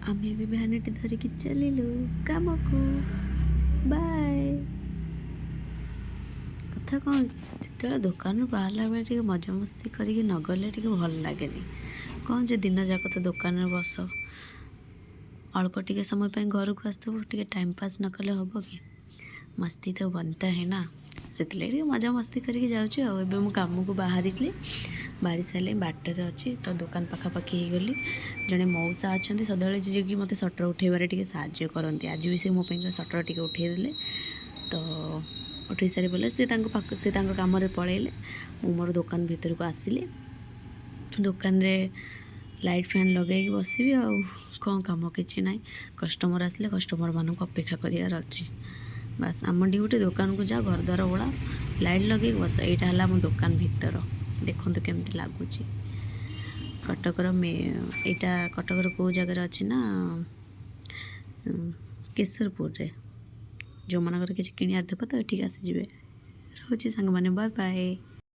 आमे भी भ्यानिटी धरिकी चलिलु कामको बाय। कथा कौन जो दुकान बाहर बेले टे मजामस्ती करके नगले टे भल लगे कौन जे दिन जाक तो दुकान बस अल्प टे समय पर घर को आसब टे टाइम पास न कले हम कि मस्ती तो बनता है ना से मजा मस्ती करके जाऊँ। मु काम को बाहरी बाहरी सारे बाटर अच्छी तो दुकान पाखापाखि हो गली जड़े मौसा अच्छा सदाबले जी कि मत सटर उठेबार टे साहय करती आज भी सी मो सटर टे उठेदेले तो उठे सारी बोले सी कम पलैले मु मोर दुकान भीतर को आसिली दुकान रे लाइट फैन लगे बसबी आ कौन कम कि ना कस्टमर आसिले कस्टमर मानक अपेक्षा करार अच्छे बास आम ड्यूटी दुकान को जा घर द्वार ओला लाइट लगे बस यहाँ है मो दुकान भीतर देखो केमती लगुच कटकर यहाँ कटकर कौ जगार अच्छी ना केशरपुर रे जो मानकर किसी किणार थे तो ये आसीजे रोचे सांग मैंने बाय बाय।